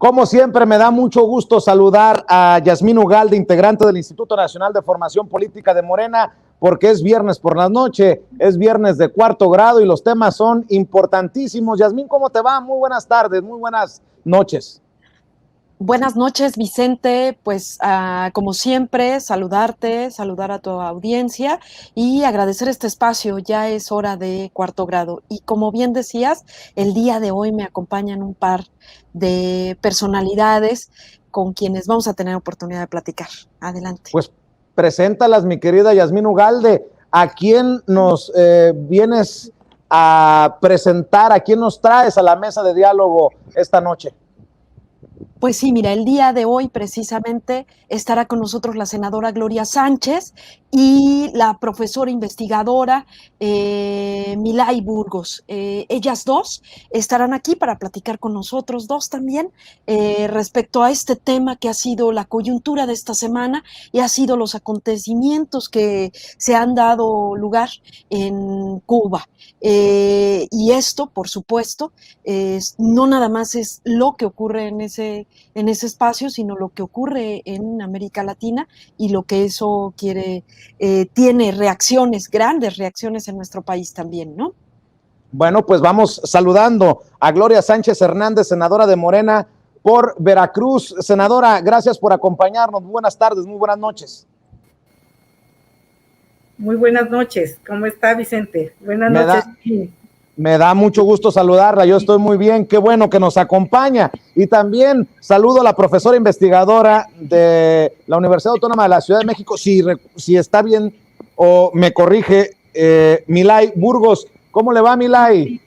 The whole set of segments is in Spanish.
Como siempre, me da mucho gusto saludar a Yasmín Ugalde, integrante del Instituto Nacional de Formación Política de Morena, porque es viernes por la noche, es viernes de cuarto grado y los temas son importantísimos. Yasmín, ¿cómo te va? Muy buenas tardes, muy buenas noches. Buenas noches, Vicente. Pues como siempre, saludarte, saludar a tu audiencia y agradecer este espacio. Ya es hora de cuarto grado. Y como bien decías, el día de hoy me acompañan un par de personalidades con quienes vamos a tener oportunidad de platicar. Adelante. Pues preséntalas, mi querida Yasmín Ugalde. ¿A quién nos vienes a presentar? ¿A quién nos traes a la mesa de diálogo esta noche? Pues sí, mira, el día de hoy precisamente estará con nosotros la senadora Gloria Sánchez y la profesora investigadora Milay Burgos. Ellas dos estarán aquí para platicar con nosotros dos también respecto a este tema que ha sido la coyuntura de esta semana y ha sido los acontecimientos que se han dado lugar en Cuba. Y esto, por supuesto, no nada más es lo que ocurre en ese espacio, sino lo que ocurre en América Latina y lo que eso tiene reacciones, grandes reacciones en nuestro país también, ¿no? Bueno, pues vamos saludando a Gloria Sánchez Hernández, senadora de Morena por Veracruz. Senadora, gracias por acompañarnos. Muy buenas tardes, muy buenas noches. Muy buenas noches. ¿Cómo está, Vicente? Buenas noches. Me da mucho gusto saludarla, yo estoy muy bien, qué bueno que nos acompaña. Y también saludo a la profesora investigadora de la Universidad Autónoma de la Ciudad de México, si está bien o me corrige, Milay Burgos. ¿Cómo le va, Milay?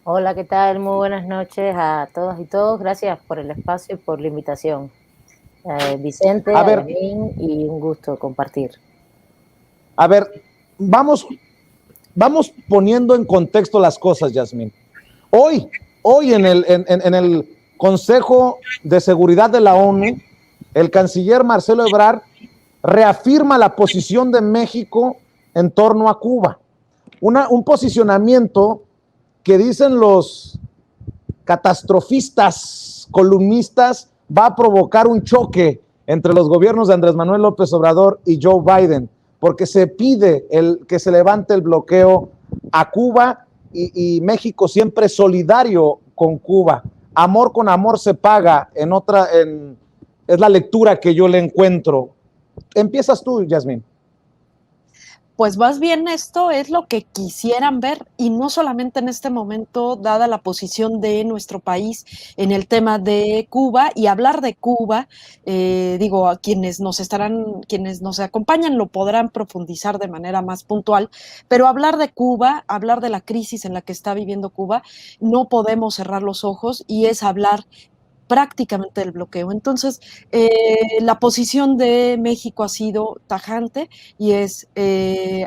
Hola, ¿qué tal? Muy buenas noches a todos y todos. Gracias por el espacio y por la invitación. Vicente, a Yasmín, y un gusto compartir. A ver, vamos poniendo en contexto las cosas, Yasmín. Hoy en el Consejo de Seguridad de la ONU, el canciller Marcelo Ebrard reafirma la posición de México en torno a Cuba. Un posicionamiento que dicen los catastrofistas, columnistas, va a provocar un choque entre los gobiernos de Andrés Manuel López Obrador y Joe Biden, porque se pide que se levante el bloqueo a Cuba y México siempre solidario con Cuba. Amor con amor se paga, es la lectura que yo le encuentro. Empiezas tú, Yasmín. Pues más bien esto es lo que quisieran ver y no solamente en este momento, dada la posición de nuestro país en el tema de Cuba y hablar de Cuba, digo, a quienes nos acompañan lo podrán profundizar de manera más puntual, pero hablar de Cuba, hablar de la crisis en la que está viviendo Cuba, no podemos cerrar los ojos y es hablar prácticamente del bloqueo. Entonces, la posición de México ha sido tajante y es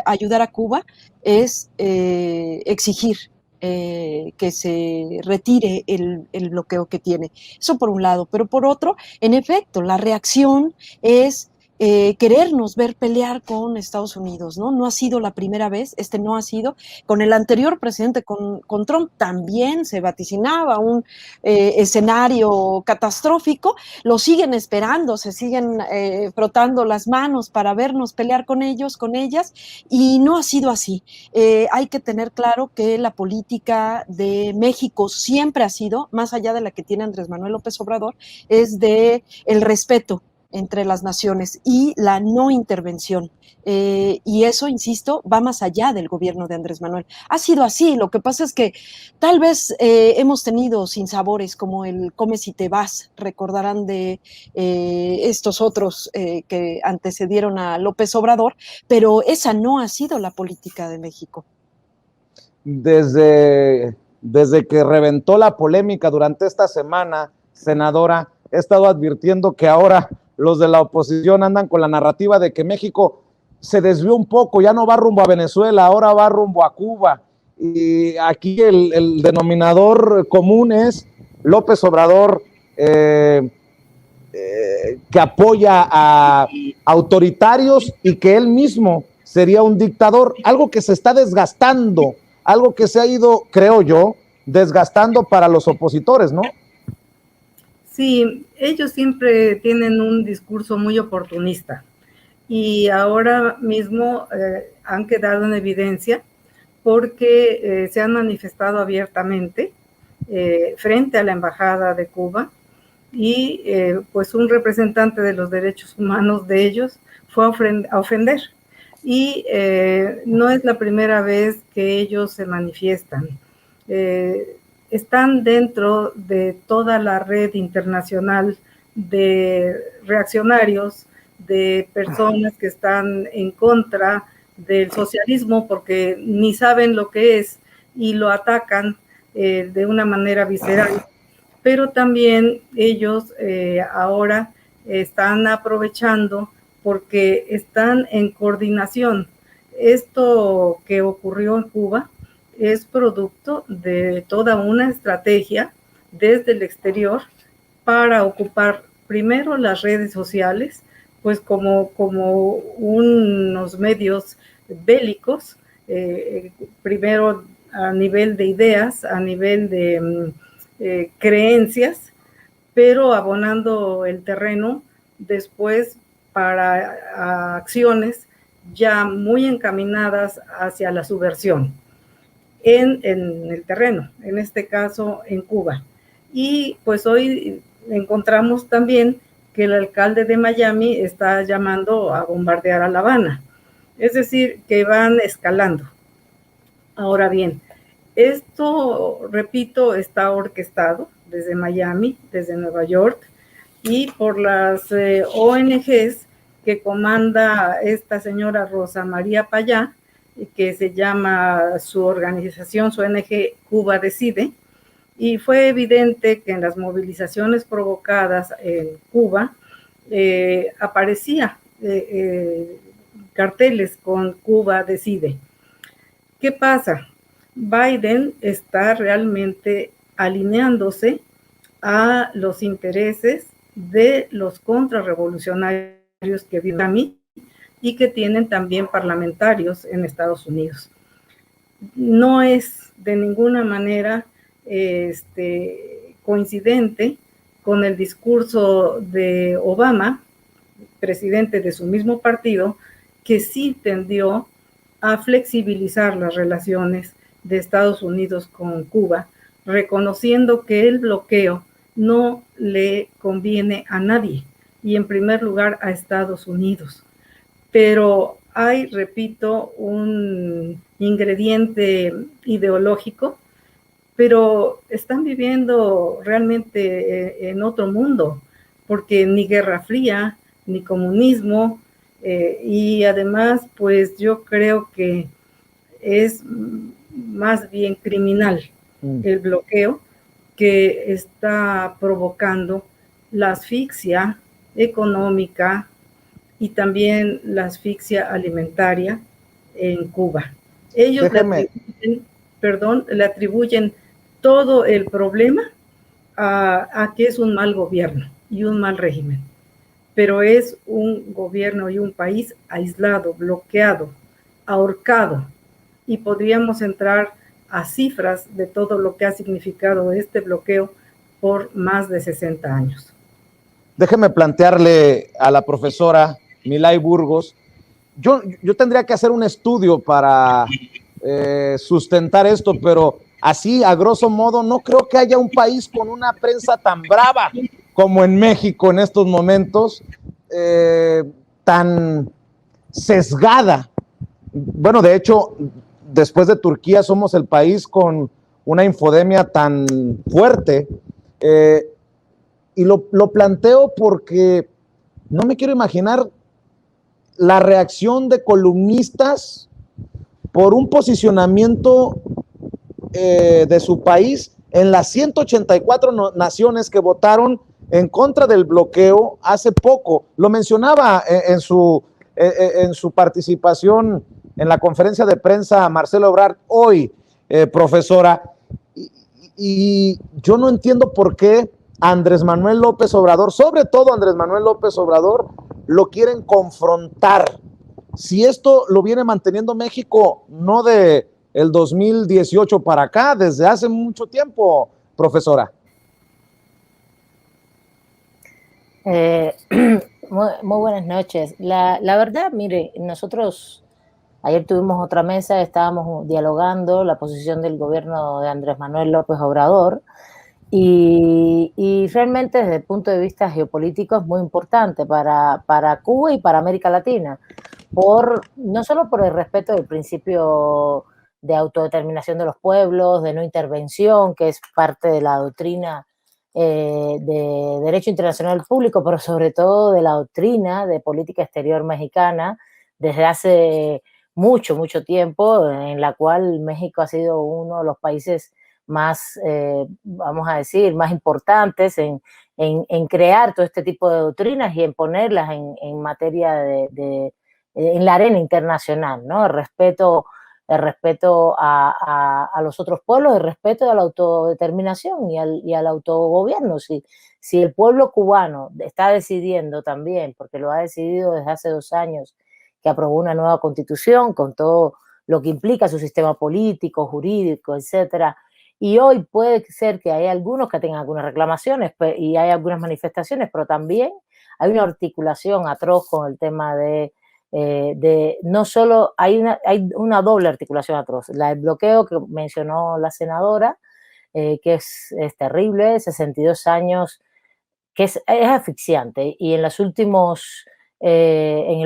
ayudar a Cuba, es exigir que se retire el bloqueo que tiene. Eso por un lado, pero por otro, en efecto, la reacción es querernos ver pelear con Estados Unidos, ¿no? No ha sido la primera vez, no ha sido. Con el anterior presidente, con Trump, también se vaticinaba un escenario catastrófico, lo siguen esperando, se siguen frotando las manos para vernos pelear con ellos, con ellas, y no ha sido así. Hay que tener claro que la política de México siempre ha sido, más allá de la que tiene Andrés Manuel López Obrador, es de el respeto entre las naciones y la no intervención. Y eso, insisto, va más allá del gobierno de Andrés Manuel. Ha sido así, lo que pasa es que tal vez hemos tenido sinsabores como el come si te vas, recordarán de estos otros que antecedieron a López Obrador, pero esa no ha sido la política de México. Desde que reventó la polémica durante esta semana, senadora, he estado advirtiendo que ahora los de la oposición andan con la narrativa de que México se desvió un poco, ya no va rumbo a Venezuela, ahora va rumbo a Cuba. Y aquí el denominador común es López Obrador, que apoya a autoritarios y que él mismo sería un dictador, algo que se está desgastando, algo que se ha ido, creo yo, desgastando para los opositores, ¿no? Sí, ellos siempre tienen un discurso muy oportunista y ahora mismo han quedado en evidencia porque se han manifestado abiertamente frente a la Embajada de Cuba y pues un representante de los derechos humanos de ellos fue a ofender. Y no es la primera vez que ellos se manifiestan. Están dentro de toda la red internacional de reaccionarios, de personas que están en contra del socialismo porque ni saben lo que es y lo atacan de una manera visceral. Pero también ellos ahora están aprovechando porque están en coordinación. Esto que ocurrió en Cuba es producto de toda una estrategia desde el exterior para ocupar primero las redes sociales, pues como unos medios bélicos, primero a nivel de ideas, a nivel de creencias, pero abonando el terreno después para acciones ya muy encaminadas hacia la subversión en el terreno, en este caso en Cuba. Y pues hoy encontramos también que el alcalde de Miami está llamando a bombardear a La Habana, es decir, que van escalando. Ahora bien, esto, repito, está orquestado desde Miami, desde Nueva York, y por las ONGs que comanda esta señora Rosa María Payá, que se llama su organización, su ONG Cuba Decide, y fue evidente que en las movilizaciones provocadas en Cuba aparecía carteles con Cuba Decide. ¿Qué pasa? Biden está realmente alineándose a los intereses de los contrarrevolucionarios que viven a mí y que tienen también parlamentarios en Estados Unidos. No es de ninguna manera coincidente con el discurso de Obama, presidente de su mismo partido, que sí tendió a flexibilizar las relaciones de Estados Unidos con Cuba, reconociendo que el bloqueo no le conviene a nadie y en primer lugar a Estados Unidos. Pero hay, repito, un ingrediente ideológico, pero están viviendo realmente en otro mundo, porque ni Guerra Fría, ni comunismo, y además, pues yo creo que es más bien criminal el bloqueo que está provocando la asfixia económica y también la asfixia alimentaria en Cuba. Ellos le atribuyen todo el problema a que es un mal gobierno y un mal régimen, pero es un gobierno y un país aislado, bloqueado, ahorcado, y podríamos entrar a cifras de todo lo que ha significado este bloqueo por más de 60 años. Déjeme plantearle a la profesora Milay Burgos, yo tendría que hacer un estudio para sustentar esto, pero así, a grosso modo, no creo que haya un país con una prensa tan brava como en México en estos momentos, tan sesgada. Bueno, de hecho, después de Turquía somos el país con una infodemia tan fuerte, y lo planteo porque no me quiero imaginar la reacción de columnistas por un posicionamiento de su país en las 184 naciones que votaron en contra del bloqueo hace poco. Lo mencionaba en su participación en la conferencia de prensa Marcelo Ebrard hoy, profesora, y yo no entiendo por qué Andrés Manuel López Obrador, sobre todo Andrés Manuel López Obrador, lo quieren confrontar. Si esto lo viene manteniendo México, no de el 2018 para acá, desde hace mucho tiempo, profesora. Muy buenas noches. La verdad, mire, nosotros ayer tuvimos otra mesa, estábamos dialogando la posición del gobierno de Andrés Manuel López Obrador y realmente desde el punto de vista geopolítico es muy importante para Cuba y para América Latina, no solo por el respeto del principio de autodeterminación de los pueblos, de no intervención, que es parte de la doctrina de derecho internacional público, pero sobre todo de la doctrina de política exterior mexicana desde hace mucho tiempo, en la cual México ha sido uno de los países más, vamos a decir, más importantes en crear todo este tipo de doctrinas y en ponerlas en materia en la arena internacional, ¿no? El respeto a los otros pueblos, el respeto a la autodeterminación y al autogobierno. Si el pueblo cubano está decidiendo también, porque lo ha decidido desde hace 2 años, que aprobó una nueva constitución con todo lo que implica su sistema político, jurídico, etcétera, y hoy puede ser que haya algunos que tengan algunas reclamaciones y hay algunas manifestaciones, pero también hay una articulación atroz con el tema no solo, hay una doble articulación atroz. El bloqueo que mencionó la senadora, que es terrible, 62 años, que es asfixiante. Y en el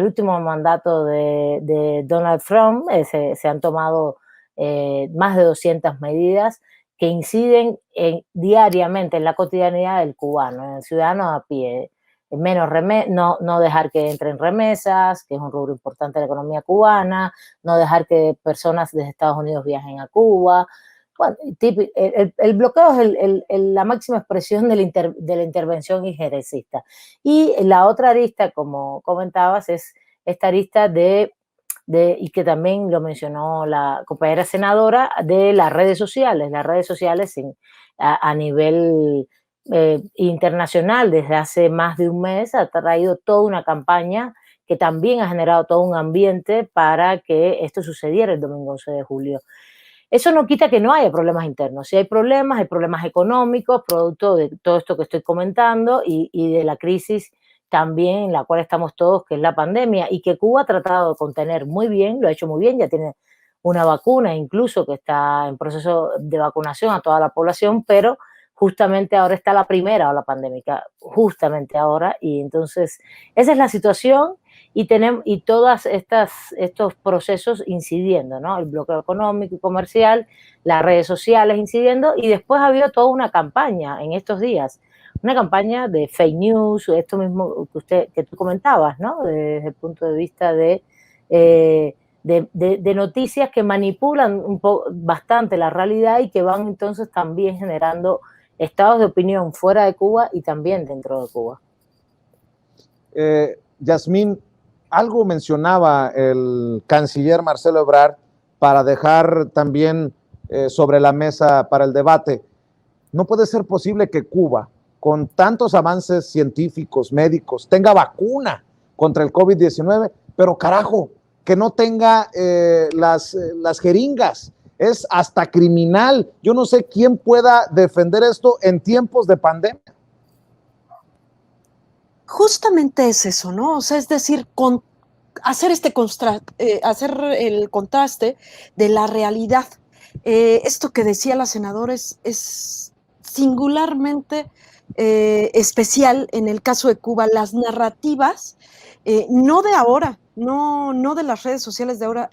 último mandato de Donald Trump se han tomado más de 200 medidas que inciden diariamente en la cotidianidad del cubano, en el ciudadano a pie. No dejar que entren remesas, que es un rubro importante de la economía cubana, no dejar que personas desde Estados Unidos viajen a Cuba. Bueno, el bloqueo es la máxima expresión de la intervención injerencista. Y la otra arista, como comentabas, es esta arista y que también lo mencionó la compañera senadora, de las redes sociales. Las redes sociales a nivel internacional desde hace más de un mes ha traído toda una campaña que también ha generado todo un ambiente para que esto sucediera el domingo 11 de julio. Eso no quita que no haya problemas internos. Si hay problemas económicos, producto de todo esto que estoy comentando y de la crisis también en la cual estamos todos, que es la pandemia, y que Cuba ha tratado de contener muy bien, lo ha hecho muy bien, ya tiene una vacuna incluso que está en proceso de vacunación a toda la población, pero justamente ahora está la primera ola pandémica, justamente ahora, y entonces esa es la situación. Y todos estos procesos incidiendo, ¿no? El bloqueo económico y comercial, las redes sociales incidiendo, y después ha habido toda una campaña en estos días, una campaña de fake news, esto mismo que tú comentabas, ¿no? Desde el punto de vista de noticias que manipulan bastante la realidad y que van entonces también generando estados de opinión fuera de Cuba y también dentro de Cuba. Yasmín, algo mencionaba el canciller Marcelo Ebrard para dejar también sobre la mesa para el debate. No puede ser posible que Cuba, con tantos avances científicos, médicos, tenga vacuna contra el COVID-19, pero carajo, que no tenga las jeringas. Es hasta criminal. Yo no sé quién pueda defender esto en tiempos de pandemia. Justamente es eso, ¿no? O sea, es decir, hacer hacer el contraste de la realidad. Esto que decía la senadora es singularmente especial en el caso de Cuba. Las narrativas, no de ahora, no de las redes sociales de ahora,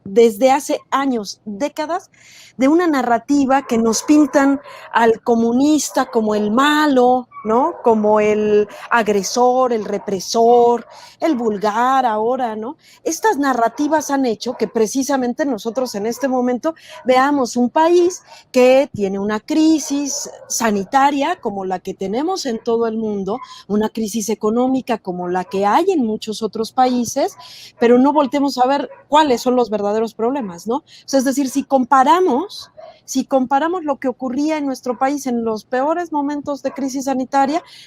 desde hace años, décadas, de una narrativa que nos pintan al comunista como el malo, ¿no? Como el agresor, el represor, el vulgar ahora, ¿no? Estas narrativas han hecho que precisamente nosotros en este momento veamos un país que tiene una crisis sanitaria como la que tenemos en todo el mundo, una crisis económica como la que hay en muchos otros países, pero no voltemos a ver cuáles son los verdaderos problemas, ¿no? O sea, es decir, si comparamos lo que ocurría en nuestro país en los peores momentos de crisis sanitaria,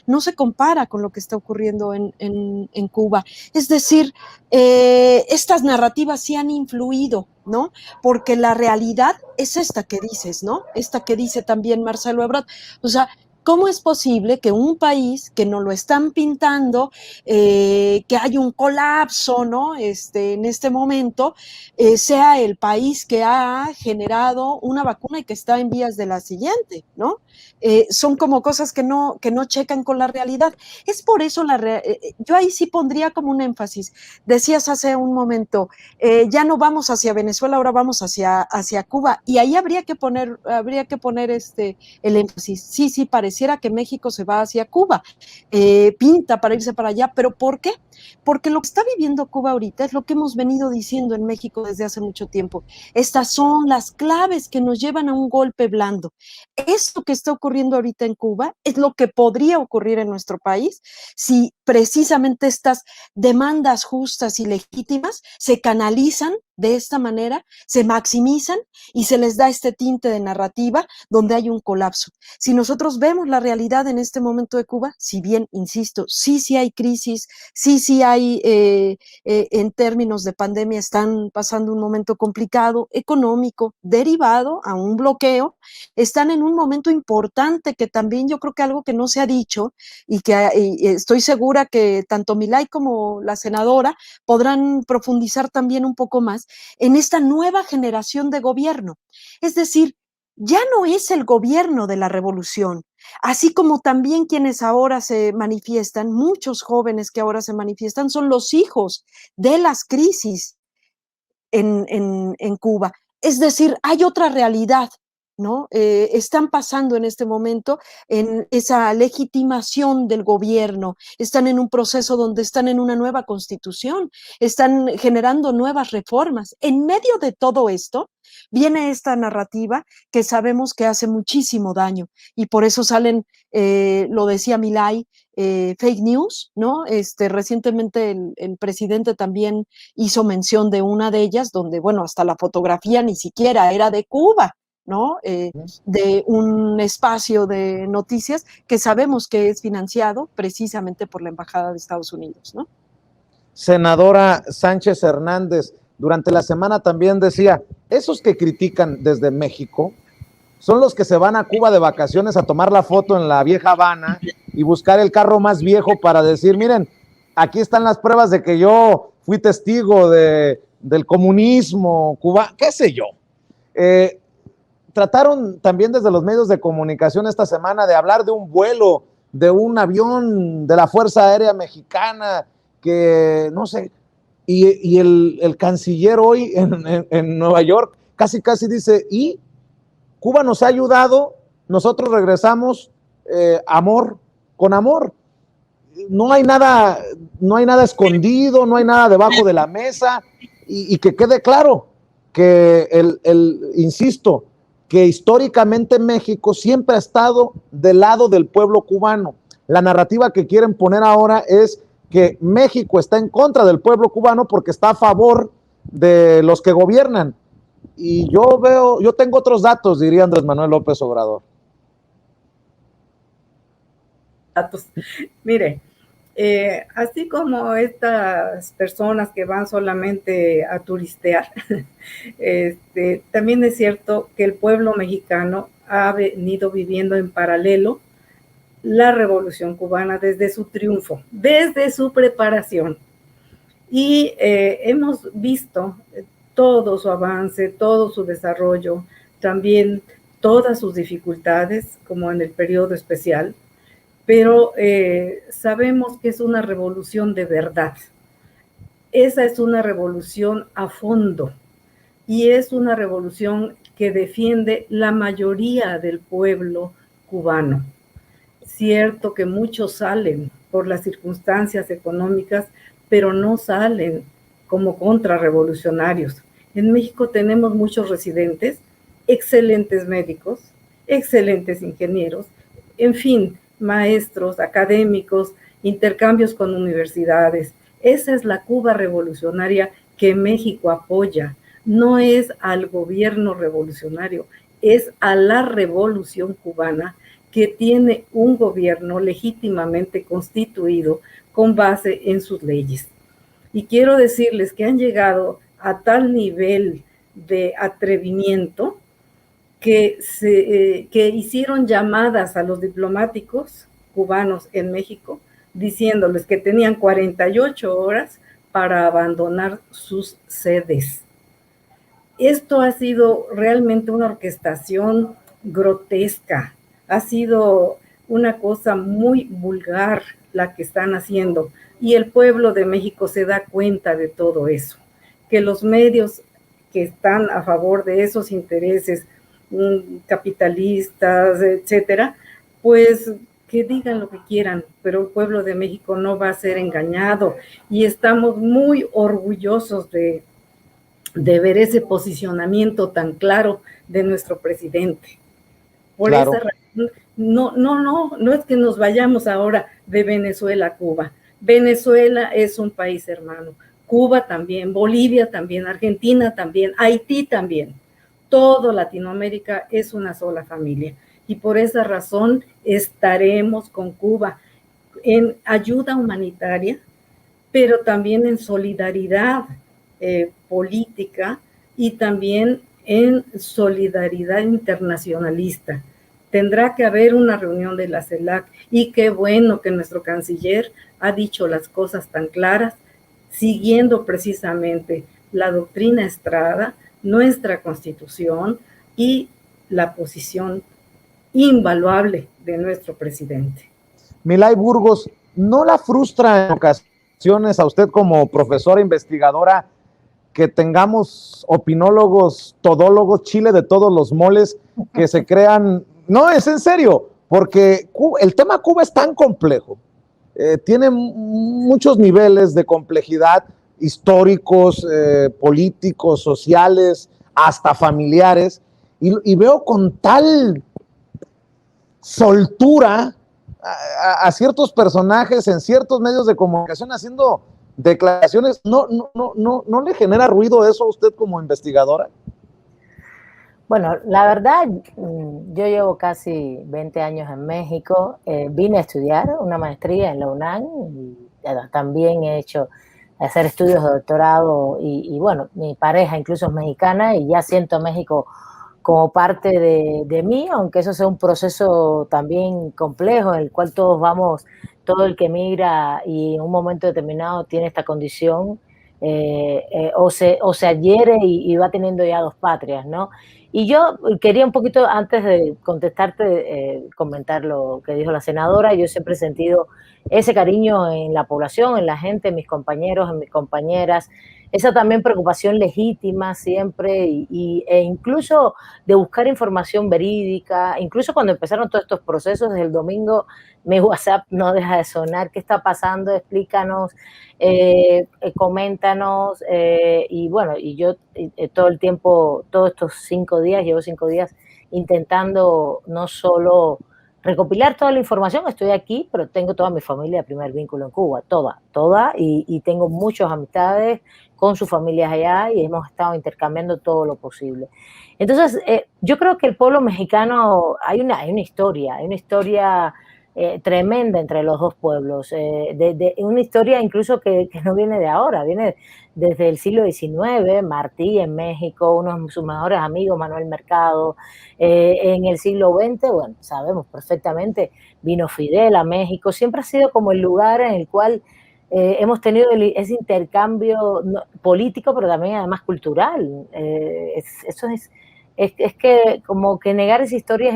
no se compara con lo que está ocurriendo en Cuba. Es decir, estas narrativas sí han influido, ¿no? Porque la realidad es esta que dices, ¿no? Esta que dice también Marcelo Ebrard. O sea, ¿Cómo es posible que un país que nos lo están pintando, que hay un colapso, ¿no? En este momento, sea el país que ha generado una vacuna y que está en vías de la siguiente, ¿no? Son como cosas que no checan con la realidad. Es por eso yo ahí sí pondría como un énfasis. Decías hace un momento, ya no vamos hacia Venezuela, ahora vamos hacia Cuba, y ahí habría que poner el énfasis. Sí, sí, pareciera que México se va hacia Cuba, pinta para irse para allá, pero ¿por qué? Porque lo que está viviendo Cuba ahorita es lo que hemos venido diciendo en México desde hace mucho tiempo. Estas son las claves que nos llevan a un golpe blando. Esto que está ocurriendo ahorita en Cuba es lo que podría ocurrir en nuestro país si precisamente estas demandas justas y legítimas se canalizan de esta manera, se maximizan y se les da este tinte de narrativa donde hay un colapso. Si nosotros vemos la realidad en este momento de Cuba, si bien, insisto, sí hay crisis, sí hay, en términos de pandemia, están pasando un momento complicado, económico, derivado a un bloqueo, están en un momento importante que también yo creo que algo que no se ha dicho y que y estoy segura que tanto Milay como la senadora podrán profundizar también un poco más en esta nueva generación de gobierno. Es decir, ya no es el gobierno de la revolución, así como también quienes ahora se manifiestan, muchos jóvenes que ahora se manifiestan son los hijos de las crisis en Cuba. Es decir, hay otra realidad, ¿no? Están pasando en este momento en esa legitimación del gobierno, están en un proceso donde están en una nueva constitución, están generando nuevas reformas. En medio de todo esto, viene esta narrativa que sabemos que hace muchísimo daño y por eso salen, lo decía Milay, fake news, ¿no? Recientemente el presidente también hizo mención de una de ellas, donde, bueno, hasta la fotografía ni siquiera era de Cuba, ¿no? De un espacio de noticias que sabemos que es financiado precisamente por la Embajada de Estados Unidos, ¿no? Senadora Sánchez Hernández, durante la semana también decía, esos que critican desde México son los que se van a Cuba de vacaciones a tomar la foto en la vieja Habana y buscar el carro más viejo para decir, miren, aquí están las pruebas de que yo fui testigo del comunismo, Cuba, qué sé yo. Trataron también desde los medios de comunicación esta semana de hablar de un vuelo, de un avión de la Fuerza Aérea Mexicana, que no sé, y el canciller hoy en Nueva York casi dice, y Cuba nos ha ayudado, nosotros regresamos amor con amor. No hay nada escondido, no hay nada debajo de la mesa, y que quede claro que insisto, que históricamente México siempre ha estado del lado del pueblo cubano. La narrativa que quieren poner ahora es que México está en contra del pueblo cubano porque está a favor de los que gobiernan. Y yo tengo otros datos, diría Andrés Manuel López Obrador. Datos. Mire, así como estas personas que van solamente a turistear, también es cierto que el pueblo mexicano ha venido viviendo en paralelo la Revolución Cubana desde su triunfo, desde su preparación. Y hemos visto todo su avance, todo su desarrollo, también todas sus dificultades, como en el periodo especial, pero sabemos que es una revolución de verdad. Esa es una revolución a fondo y es una revolución que defiende la mayoría del pueblo cubano. Cierto que muchos salen por las circunstancias económicas, pero no salen como contrarrevolucionarios. En México tenemos muchos residentes, excelentes médicos, excelentes ingenieros, en fin, maestros, académicos, intercambios con universidades. Esa es la Cuba revolucionaria que México apoya. No es al gobierno revolucionario, es a la revolución cubana, que tiene un gobierno legítimamente constituido con base en sus leyes. Y quiero decirles que han llegado a tal nivel de atrevimiento que hicieron llamadas a los diplomáticos cubanos en México, diciéndoles que tenían 48 horas para abandonar sus sedes. Esto ha sido realmente una orquestación grotesca, ha sido una cosa muy vulgar la que están haciendo, y el pueblo de México se da cuenta de todo eso, que los medios que están a favor de esos intereses capitalistas, etcétera, pues que digan lo que quieran, pero el pueblo de México no va a ser engañado, y estamos muy orgullosos de ver ese posicionamiento tan claro de nuestro presidente. Por Claro. esa razón, no es que nos vayamos ahora de Venezuela a Cuba. Venezuela es un país hermano, Cuba también, Bolivia también, Argentina también, Haití también. Todo Latinoamérica es una sola familia, y por esa razón estaremos con Cuba en ayuda humanitaria, pero también en solidaridad política, y también en solidaridad internacionalista. Tendrá que haber una reunión de la CELAC, y qué bueno que nuestro canciller ha dicho las cosas tan claras, siguiendo precisamente la doctrina Estrada, nuestra Constitución y la posición invaluable de nuestro presidente. Milay Burgos, ¿no la frustra en ocasiones a usted como profesora investigadora que tengamos opinólogos, todólogos, chile de todos los moles que se crean? No, es en serio, porque el tema Cuba es tan complejo, tiene muchos niveles de complejidad históricos, políticos, sociales, hasta familiares, y veo con tal soltura a ciertos personajes en ciertos medios de comunicación haciendo declaraciones. ¿No le genera ruido eso a usted como investigadora? Bueno, la verdad, yo llevo casi 20 años en México, vine a estudiar una maestría en la UNAM, y también he hecho hacer estudios de doctorado, y bueno, mi pareja incluso es mexicana, y ya siento a México como parte de mí, aunque eso sea un proceso también complejo, en el cual todos vamos, todo el que migra y en un momento determinado tiene esta condición, o se adhiere y va teniendo ya dos patrias, ¿no? Y yo quería un poquito, antes de contestarte, comentar lo que dijo la senadora. Yo siempre he sentido ese cariño en la población, en la gente, en mis compañeros, en mis compañeras, esa también preocupación legítima siempre, e incluso de buscar información verídica. Incluso cuando empezaron todos estos procesos, desde el domingo mi WhatsApp no deja de sonar: ¿qué está pasando? Explícanos, coméntanos, y bueno, y yo todo el tiempo, todos estos 5 días, llevo 5 días intentando no solo recopilar toda la información, estoy aquí, pero tengo toda mi familia de primer vínculo en Cuba, toda, y tengo muchas amistades con sus familias allá, y hemos estado intercambiando todo lo posible. Entonces, yo creo que el pueblo mexicano, hay una historia tremenda entre los dos pueblos, una historia incluso que no viene de ahora, viene desde el siglo XIX. Martí en México, uno de sus mejores amigos, Manuel Mercado, en el siglo XX, bueno, sabemos perfectamente, vino Fidel a México. Siempre ha sido como el lugar en el cual hemos tenido ese intercambio político, pero también además cultural. Eso es que como que negar esa historia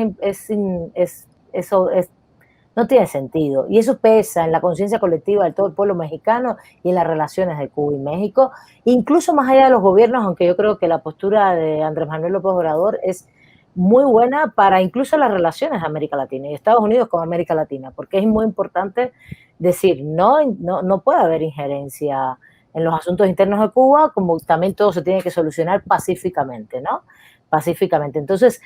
no tiene sentido, y eso pesa en la conciencia colectiva de todo el pueblo mexicano y en las relaciones de Cuba y México, incluso más allá de los gobiernos, aunque yo creo que la postura de Andrés Manuel López Obrador es muy buena para incluso las relaciones de América Latina y Estados Unidos con América Latina, porque es muy importante decir, no puede haber injerencia en los asuntos internos de Cuba, como también todo se tiene que solucionar pacíficamente, ¿no? Pacíficamente. Entonces,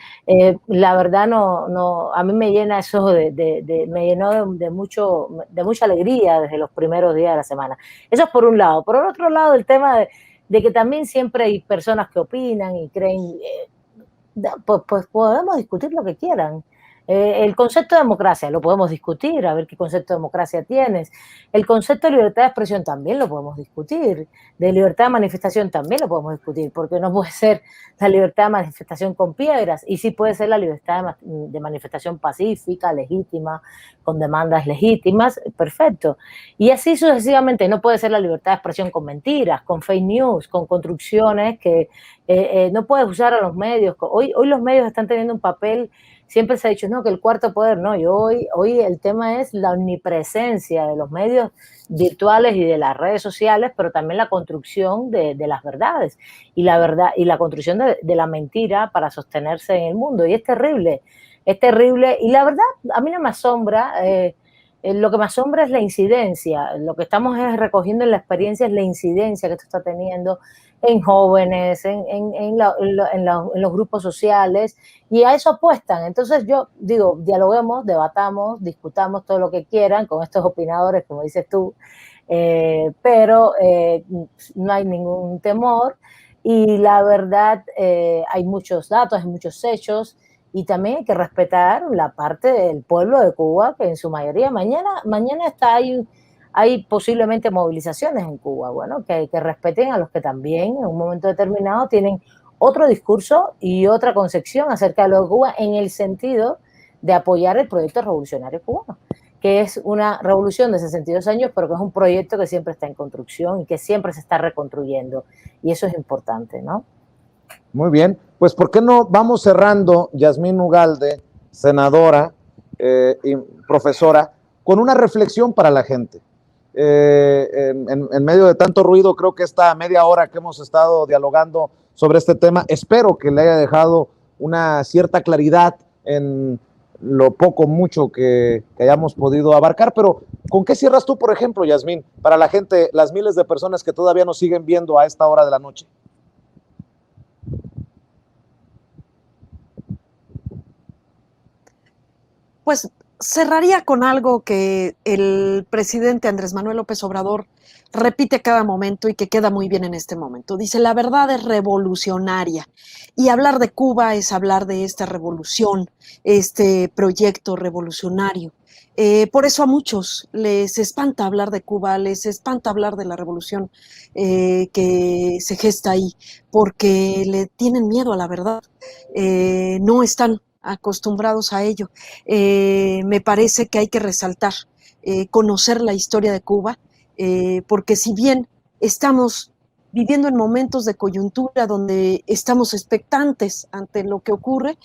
la verdad a mí me llena eso me llenó de mucha alegría desde los primeros días de la semana. Eso es por un lado. Por otro lado, el tema de que también siempre hay personas que opinan y creen, pues podemos discutir lo que quieran. El concepto de democracia lo podemos discutir, a ver qué concepto de democracia tienes. El concepto de libertad de expresión también lo podemos discutir. De libertad de manifestación también lo podemos discutir, porque no puede ser la libertad de manifestación con piedras, y sí puede ser la libertad de manifestación pacífica, legítima, con demandas legítimas, perfecto. Y así sucesivamente. No puede ser la libertad de expresión con mentiras, con fake news, con construcciones que no puedes usar a los medios. Hoy los medios están teniendo un papel. Siempre se ha dicho, no, que el cuarto poder, no, y hoy el tema es la omnipresencia de los medios virtuales y de las redes sociales, pero también la construcción de las verdades, y la verdad y la construcción de la mentira para sostenerse en el mundo, y es terrible, y la verdad a mí no me asombra. Lo que me asombra es la incidencia. Lo que estamos recogiendo en la experiencia es la incidencia que esto está teniendo en jóvenes, en los grupos sociales, y a eso apuestan. Entonces yo digo, dialoguemos, debatamos, discutamos todo lo que quieran con estos opinadores, como dices tú, pero no hay ningún temor, y la verdad hay muchos datos, hay muchos hechos, y también hay que respetar la parte del pueblo de Cuba, que en su mayoría mañana hay posiblemente movilizaciones en Cuba, bueno, que respeten a los que también en un momento determinado tienen otro discurso y otra concepción acerca de lo de Cuba, en el sentido de apoyar el proyecto revolucionario cubano, que es una revolución de 62 años, pero que es un proyecto que siempre está en construcción y que siempre se está reconstruyendo, y eso es importante, ¿no? Muy bien, pues ¿por qué no vamos cerrando, Yasmín Ugalde, senadora y profesora, con una reflexión para la gente? En medio de tanto ruido, creo que esta media hora que hemos estado dialogando sobre este tema, espero que le haya dejado una cierta claridad en lo poco, mucho que hayamos podido abarcar, pero ¿con qué cierras tú, por ejemplo, Yasmín, para la gente, las miles de personas que todavía nos siguen viendo a esta hora de la noche? Pues cerraría con algo que el presidente Andrés Manuel López Obrador repite a cada momento y que queda muy bien en este momento. Dice, la verdad es revolucionaria, y hablar de Cuba es hablar de esta revolución, este proyecto revolucionario. Por eso a muchos les espanta hablar de Cuba, les espanta hablar de la revolución que se gesta ahí, porque le tienen miedo a la verdad, no están acostumbrados a ello. Me parece que hay que resaltar, conocer la historia de Cuba, porque si bien estamos viviendo en momentos de coyuntura donde estamos expectantes ante lo que ocurre,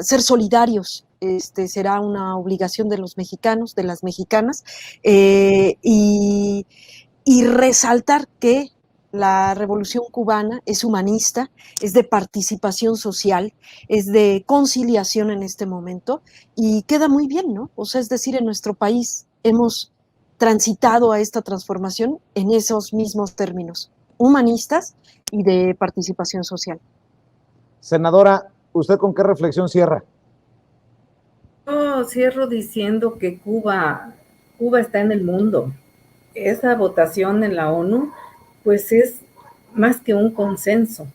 ser solidarios será una obligación de los mexicanos, de las mexicanas, y resaltar que la revolución cubana es humanista, es de participación social, es de conciliación en este momento, y queda muy bien, ¿no? O sea, es decir, en nuestro país hemos transitado a esta transformación en esos mismos términos, humanistas y de participación social. Senadora, ¿usted con qué reflexión cierra? Yo cierro diciendo que Cuba está en el mundo. Esa votación en la ONU, pues es más que un consenso,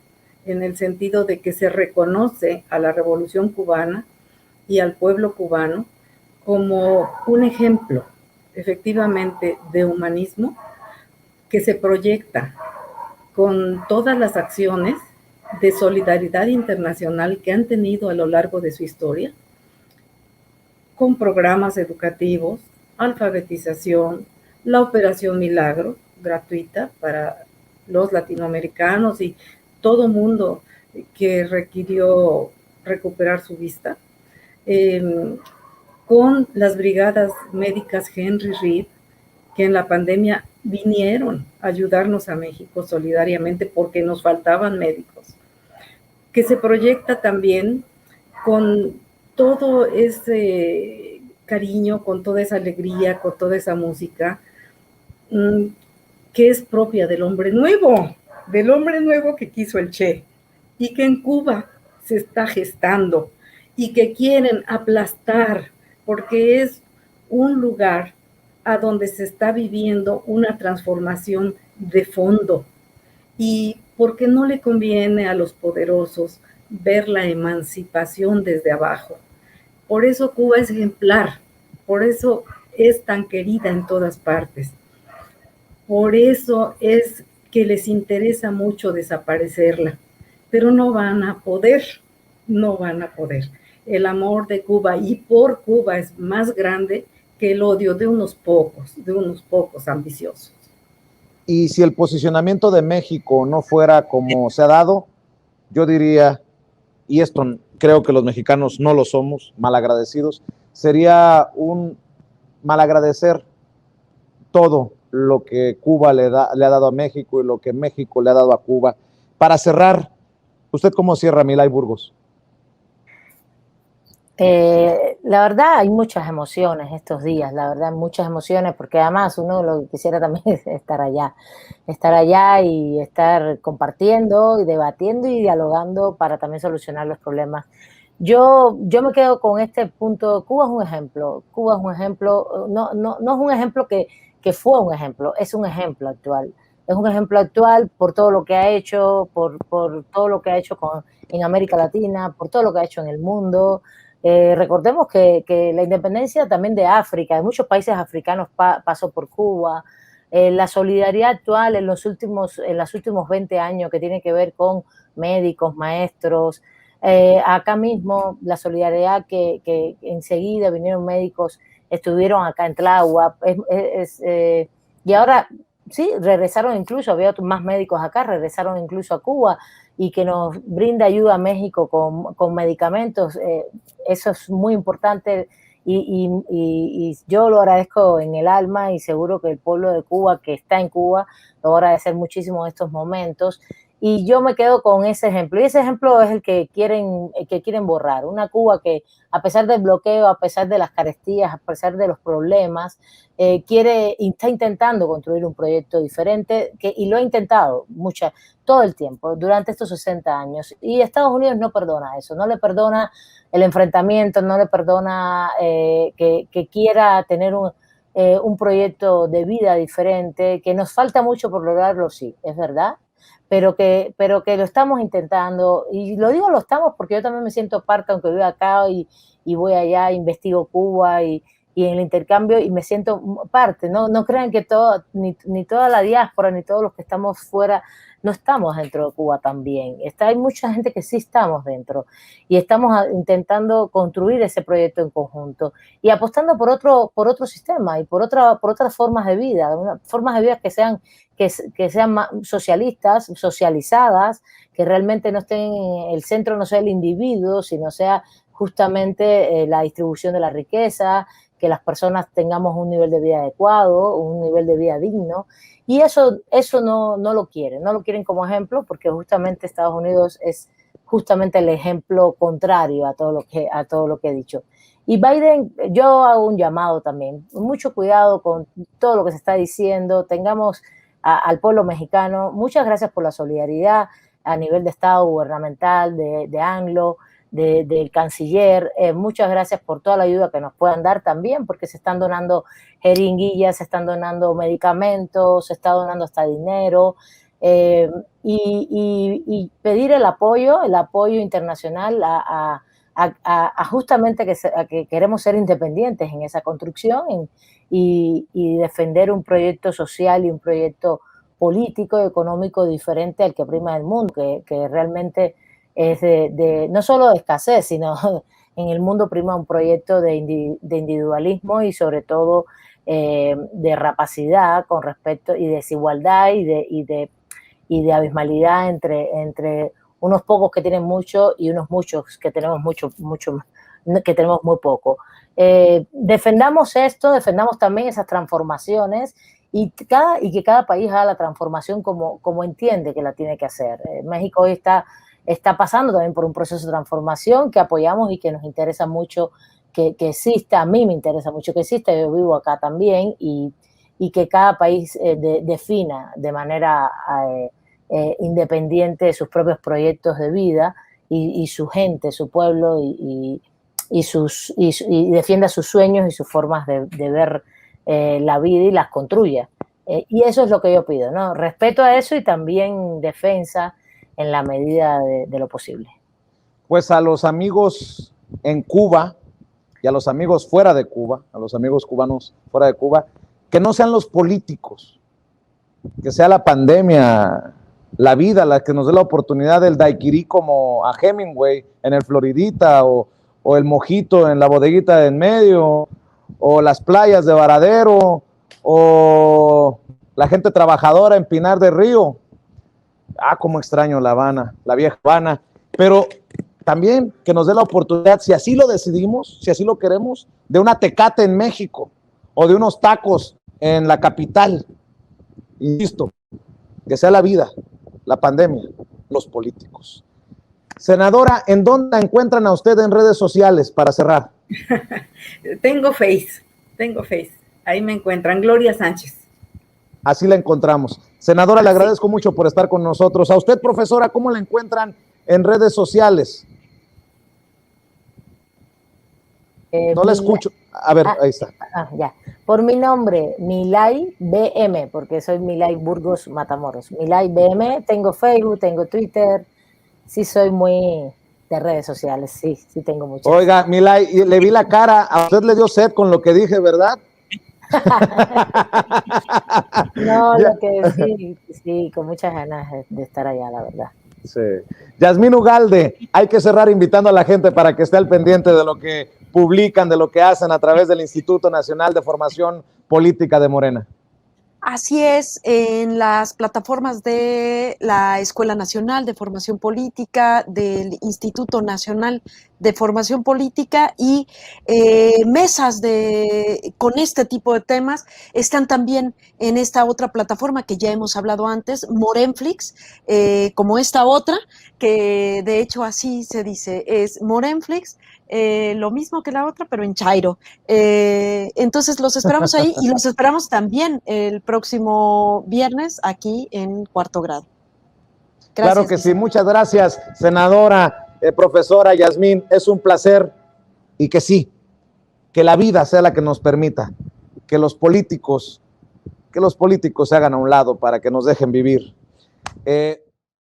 en el sentido de que se reconoce a la Revolución Cubana y al pueblo cubano como un ejemplo, efectivamente, de humanismo que se proyecta con todas las acciones de solidaridad internacional que han tenido a lo largo de su historia, con programas educativos, alfabetización, la Operación Milagro, gratuita para los latinoamericanos y todo mundo que requirió recuperar su vista, con las brigadas médicas Henry Reed, que en la pandemia vinieron a ayudarnos a México solidariamente porque nos faltaban médicos, que se proyecta también con todo ese cariño, con toda esa alegría, con toda esa música que es propia del hombre nuevo que quiso el Che, y que en Cuba se está gestando y que quieren aplastar, porque es un lugar a donde se está viviendo una transformación de fondo, y porque no le conviene a los poderosos ver la emancipación desde abajo, Por eso Cuba es ejemplar, por eso es tan querida en todas partes. Por eso es que les interesa mucho desaparecerla, pero no van a poder, no van a poder. El amor de Cuba y por Cuba es más grande que el odio de unos pocos ambiciosos. Y si el posicionamiento de México no fuera como se ha dado, yo diría, y esto creo que los mexicanos no lo somos, malagradecidos, sería un malagradecer todo lo que Cuba le ha dado a México y lo que México le ha dado a Cuba. Para cerrar, ¿usted cómo cierra, Milay Burgos? La verdad hay muchas emociones estos días, la verdad muchas emociones, porque además uno lo que quisiera también es estar allá y estar compartiendo y debatiendo y dialogando para también solucionar los problemas. Yo me quedo con este punto. Cuba es un ejemplo, no es un ejemplo que fue un ejemplo, es un ejemplo actual. Es un ejemplo actual por todo lo que ha hecho, por todo lo que ha hecho en América Latina, por todo lo que ha hecho en el mundo. Recordemos que la independencia también de África, de muchos países africanos pasó por Cuba. La solidaridad actual en los últimos 20 años que tiene que ver con médicos, maestros, acá mismo la solidaridad que enseguida vinieron médicos, estuvieron acá en Tláhuac, y ahora sí, regresaron incluso, había más médicos acá, regresaron incluso a Cuba, y que nos brinda ayuda a México con medicamentos, eso es muy importante y yo lo agradezco en el alma y seguro que el pueblo de Cuba que está en Cuba lo va a agradecer muchísimo en estos momentos. Y yo me quedo con ese ejemplo. Y ese ejemplo es el que quieren borrar. Una Cuba que, a pesar del bloqueo, a pesar de las carestías, a pesar de los problemas, está intentando construir un proyecto diferente y lo ha intentado todo el tiempo, durante estos 60 años. Y Estados Unidos no perdona eso, no le perdona el enfrentamiento, no le perdona que quiera tener un proyecto de vida diferente, que nos falta mucho por lograrlo, sí, es verdad, pero que lo estamos intentando, y lo digo lo estamos porque yo también me siento parte, aunque vivo acá y voy allá, investigo Cuba y en el intercambio y me siento parte, no crean que ni toda la diáspora, ni todos los que estamos fuera, no estamos dentro de Cuba también. Hay mucha gente que sí estamos dentro y estamos intentando construir ese proyecto en conjunto y apostando por otro sistema y por otras formas de vida, formas de vida que sean socialistas, socializadas, que realmente no estén el centro, no sea el individuo, sino sea justamente la distribución de la riqueza, que las personas tengamos un nivel de vida adecuado, un nivel de vida digno, y eso no lo quieren como ejemplo, porque justamente Estados Unidos es justamente el ejemplo contrario a todo lo que he dicho. Y Biden, yo hago un llamado también, mucho cuidado con todo lo que se está diciendo, tengamos al pueblo mexicano, muchas gracias por la solidaridad a nivel de Estado gubernamental, de ANLO, del canciller, muchas gracias por toda la ayuda que nos puedan dar también, porque se están donando jeringuillas, se están donando medicamentos, se está donando hasta dinero, y pedir el apoyo internacional a justamente que queremos ser independientes en esa construcción y defender un proyecto social y un proyecto político y económico diferente al que prima el mundo, que realmente es no solo de escasez, sino en el mundo prima un proyecto de individualismo y sobre todo de rapacidad con respecto y desigualdad y de abismalidad entre unos pocos que tienen mucho y unos muchos que tenemos que tenemos muy poco. Defendamos esto, defendamos también esas transformaciones y que cada país haga la transformación como entiende que la tiene que hacer. México hoy está pasando también por un proceso de transformación que apoyamos y que nos interesa mucho que exista. A mí me interesa mucho que exista, yo vivo acá también, y que cada país defina de manera independiente sus proyectos de vida y su gente, su pueblo y defienda sus sueños y sus formas de ver la vida y las construya. Y eso es lo que yo pido, ¿no? Respeto a eso y también defensa en la medida de lo posible. Pues a los amigos en Cuba, y a los amigos fuera de Cuba, a los amigos cubanos fuera de Cuba, que no sean los políticos, que sea la pandemia, la vida, la que nos dé la oportunidad del daiquiri como a Hemingway en el Floridita, o el mojito en la bodeguita de en medio, o las playas de Varadero, o la gente trabajadora en Pinar del Río. Cómo extraño La Habana, la vieja Habana, pero también que nos dé la oportunidad, si así lo decidimos, si así lo queremos, de una tecate en México, o de unos tacos en la capital. Insisto, que sea la vida, la pandemia, los políticos. Senadora, ¿en dónde la encuentran a usted en redes sociales para cerrar? Tengo Face. Ahí me encuentran, Gloria Sánchez. Así la encontramos. Senadora, le agradezco mucho por estar con nosotros. A usted, profesora, ¿cómo la encuentran en redes sociales? No la escucho. A ver, ahí está. Ya. Por mi nombre, Milay BM, porque soy Milay Burgos Matamoros. Milay BM, tengo Facebook, tengo Twitter. Sí, soy muy de redes sociales. Sí tengo muchas. Oiga, Milay, le vi la cara. A usted le dio sed con lo que dije, ¿verdad? No, lo que sí, con muchas ganas de estar allá, la verdad. Sí. Yasmín Ugalde, hay que cerrar invitando a la gente para que esté al pendiente de lo que publican, de lo que hacen a través del Instituto Nacional de Formación Política de Morena. Así es, en las plataformas de la Escuela Nacional de Formación Política, del Instituto Nacional de Formación Política y mesas con este tipo de temas están también en esta otra plataforma que ya hemos hablado antes, Morenflix, como esta otra, que de hecho así se dice, es Morenflix, lo mismo que la otra, pero en Chairo. Entonces los esperamos ahí y los esperamos también el próximo viernes aquí en Cuarto Grado. Gracias, claro que sí, muchas gracias, senadora, profesora Yasmín, es un placer y que sí, que la vida sea la que nos permita que los políticos se hagan a un lado para que nos dejen vivir.